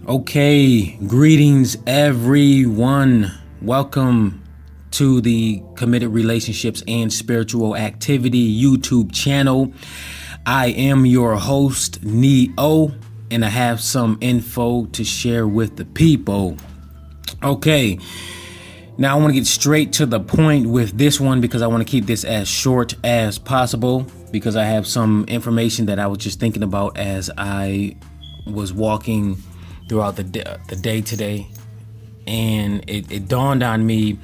Okay, greetings everyone. Welcome to the Committed Relationships and Spiritual Activity YouTube channel. I am your host, Neo, and I have some info to share with the people. Okay, now I want to get straight to the point with this one because I want to keep this as short as possible because I have some information that I was just thinking about as I was walking throughout the day today, and it dawned on me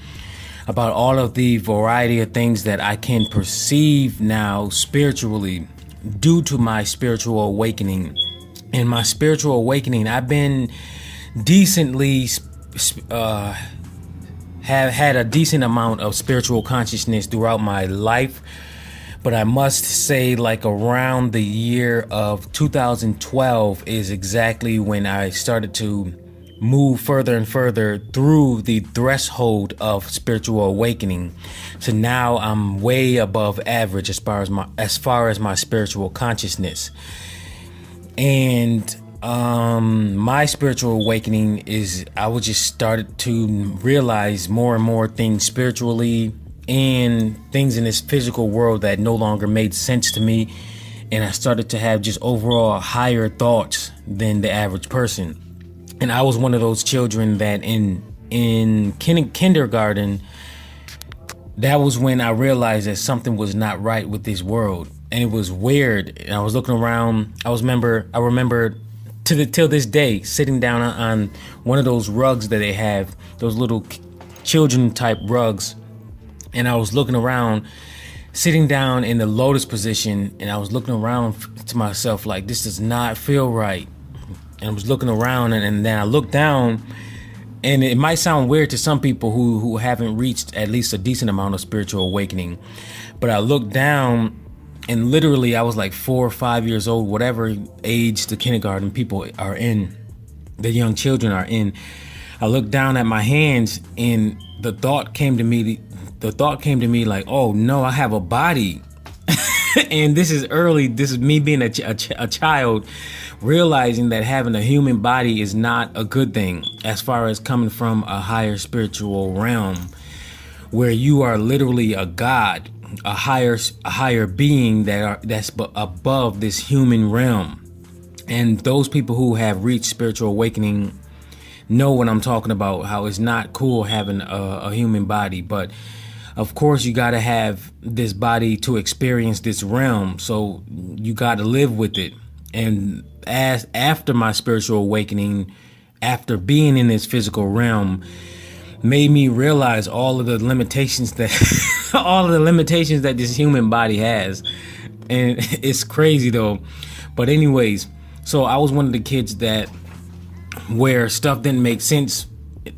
about all of the variety of things that I can perceive now spiritually due to my spiritual awakening. In my spiritual awakening, I've been decently have had a decent amount of spiritual consciousness throughout my life. But I must say, like around the year of 2012 is exactly when I started to move further and further through the threshold of spiritual awakening. So now I'm way above average as far as my spiritual consciousness. And my spiritual awakening is I was just started to realize more and more things spiritually and things in this physical world that no longer made sense to me, and I started to have just overall higher thoughts than the average person. And I was one of those children that in kindergarten, that was when I realized that something was not right with this world, and it was weird. And I was looking around. I remember till this day sitting down on one of those rugs that they have, those little children type rugs. And I was looking around, sitting down in the lotus position, and I was looking around to myself like, this does not feel right. And I was looking around, and then I looked down, and it might sound weird to some people who haven't reached at least a decent amount of spiritual awakening. But I looked down, and literally I was like 4 or 5 years old, whatever age the kindergarten people are in, the young children are in. I looked down at my hands, and the thought came to me like, oh no, I have a body. And this is early. This is me being a child, realizing that having a human body is not a good thing as far as coming from a higher spiritual realm where you are literally a god, a higher being that's above this human realm. And those people who have reached spiritual awakening know what I'm talking about, how it's not cool having a human body. But of course you got to have this body to experience this realm, so you got to live with it. And after my spiritual awakening, after being in this physical realm, made me realize all of the limitations that this human body has. And it's crazy though. But anyways, so I was one of the kids that where stuff didn't make sense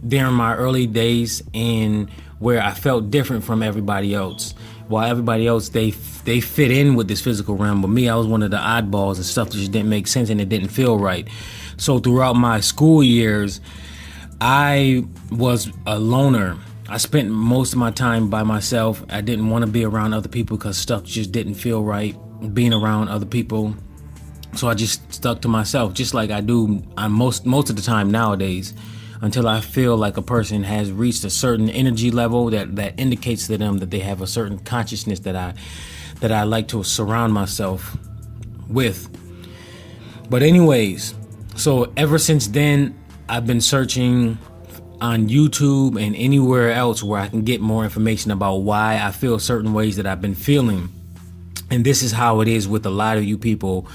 during my early days, and where I felt different from everybody else. While everybody else, they fit in with this physical realm, but me, I was one of the oddballs, and stuff that just didn't make sense and it didn't feel right. So throughout my school years, I was a loner. I spent most of my time by myself. I didn't want to be around other people because stuff just didn't feel right being around other people. So I just stuck to myself, just like I do on most of the time nowadays, until I feel like a person has reached a certain energy level that indicates to them that they have a certain consciousness that I like to surround myself with. But anyways, so ever since then, I've been searching on YouTube and anywhere else where I can get more information about why I feel certain ways that I've been feeling. And this is how it is with a lot of you people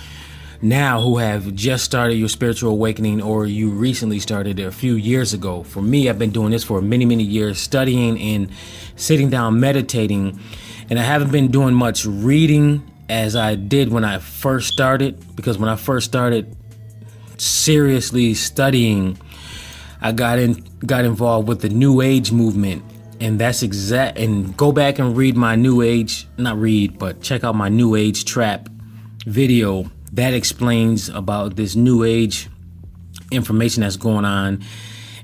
now who have just started your spiritual awakening, or you recently started it a few years ago. For me, I've been doing this for many years, studying and sitting down, meditating, and I haven't been doing much reading as I did when I first started, because when I first started seriously studying, I got involved with the New Age movement, and and go back and read my check out my New Age trap video. That explains about this New Age information that's going on,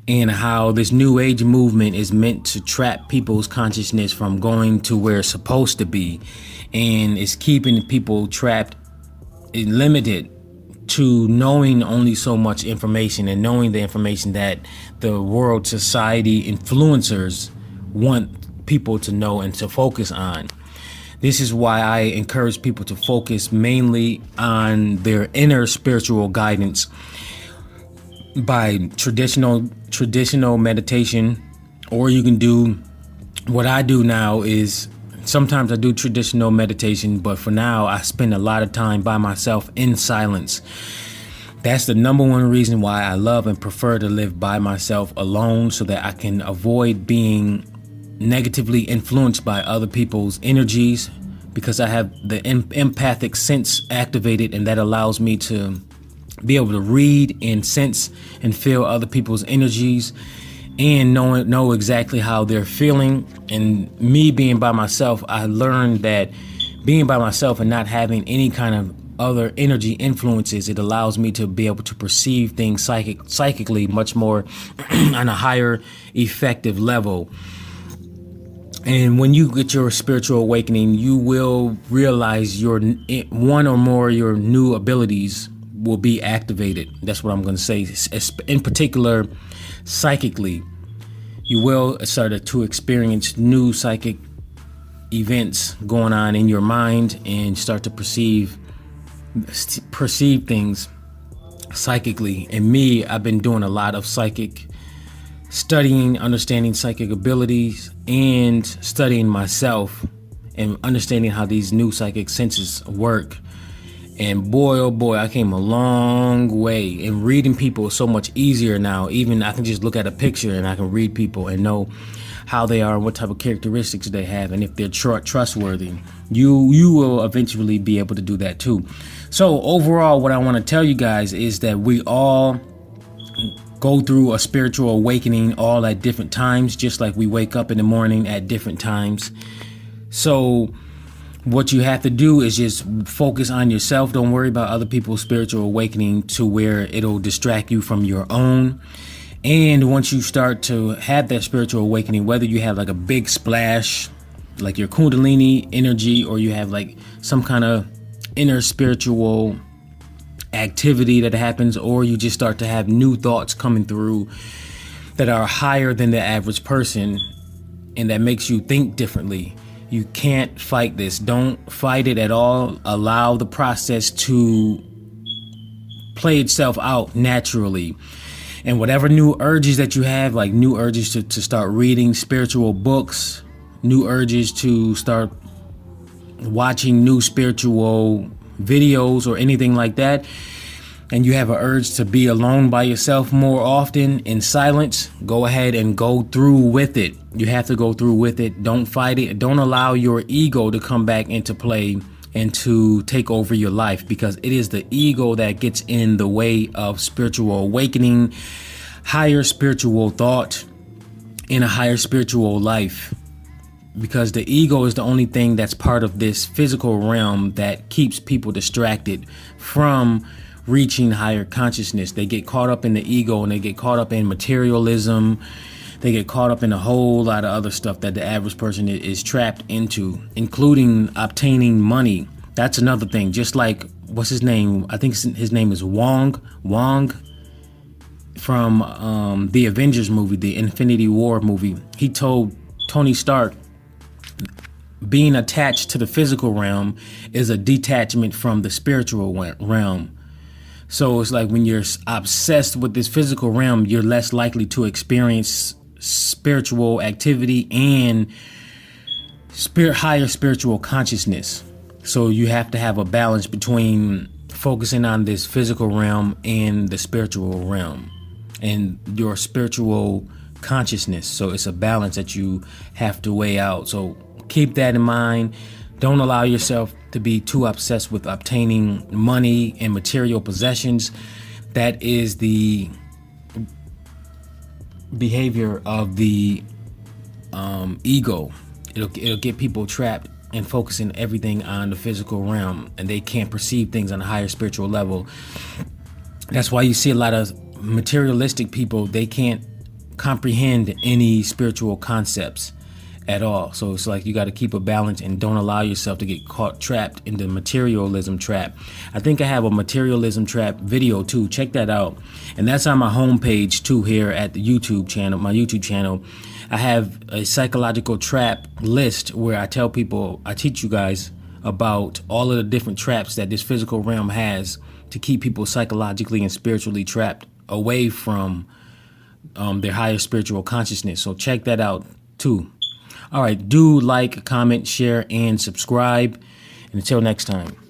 and how this New Age movement is meant to trap people's consciousness from going to where it's supposed to be, and it's keeping people trapped and limited to knowing only so much information and knowing the information that the world, society, influencers want people to know and to focus on. This is why I encourage people to focus mainly on their inner spiritual guidance by traditional meditation, or you can do what I do now is sometimes I do traditional meditation, but for now I spend a lot of time by myself in silence. That's the number one reason why I love and prefer to live by myself alone, so that I can avoid being negatively influenced by other people's energies, because I have the empathic sense activated, and that allows me to be able to read and sense and feel other people's energies and know exactly how they're feeling. And me being by myself, I learned that being by myself and not having any kind of other energy influences, it allows me to be able to perceive things psychically much more on a higher effective level. And when you get your spiritual awakening, you will realize your one or more of your new abilities will be activated. That's what I'm going to say. In particular, psychically, you will start to experience new psychic events going on in your mind and start to perceive things psychically. And me, I've been doing a lot of psychic studying, understanding psychic abilities, and studying myself and understanding how these new psychic senses work. And boy, oh boy, I came a long way. And reading people is so much easier now. Even I can just look at a picture and I can read people and know how they are and what type of characteristics they have, and if they're trustworthy. You will eventually be able to do that too. So overall, what I want to tell you guys is that we all go through a spiritual awakening all at different times, just like we wake up in the morning at different times. So what you have to do is just focus on yourself. Don't worry about other people's spiritual awakening to where it'll distract you from your own. And once you start to have that spiritual awakening, whether you have like a big splash, like your Kundalini energy, or you have like some kind of inner spiritual activity that happens, or you just start to have new thoughts coming through that are higher than the average person and that makes you think differently, you can't fight this. Don't fight it at all. Allow the process to play itself out naturally. And whatever new urges that you have, like new urges to start reading spiritual books, new urges to start watching new spiritual videos or anything like that, and you have an urge to be alone by yourself more often in silence, go ahead and go through with it. You have to go through with it. Don't fight it. Don't allow your ego to come back into play and to take over your life, because it is the ego that gets in the way of spiritual awakening, higher spiritual thought, and a higher spiritual life. Because the ego is the only thing that's part of this physical realm that keeps people distracted from reaching higher consciousness. They get caught up in the ego and they get caught up in materialism. They get caught up in a whole lot of other stuff that the average person is trapped into, including obtaining money. That's another thing. Just like, what's his name? I think his name is Wong from the Avengers movie, the Infinity War movie. He told Tony Stark, being attached to the physical realm is a detachment from the spiritual realm. So it's like when you're obsessed with this physical realm, you're less likely to experience spiritual activity and higher spiritual consciousness. So you have to have a balance between focusing on this physical realm and the spiritual realm and your spiritual consciousness. So it's a balance that you have to weigh out. So keep that in mind. Don't allow yourself to be too obsessed with obtaining money and material possessions. That is the behavior of the ego. It'll get people trapped and focusing everything on the physical realm, and they can't perceive things on a higher spiritual level. That's why you see a lot of materialistic people. They can't comprehend any spiritual concepts. at all. So it's like you got to keep a balance and don't allow yourself to get caught trapped in the materialism trap. I think I have a materialism trap video too. Check that out. And that's on my homepage too here at the YouTube channel, my YouTube channel. I have a psychological trap list where I tell people, I teach you guys about all of the different traps that this physical realm has to keep people psychologically and spiritually trapped away from their higher spiritual consciousness. So check that out too. All right, do like, comment, share, and subscribe. And until next time.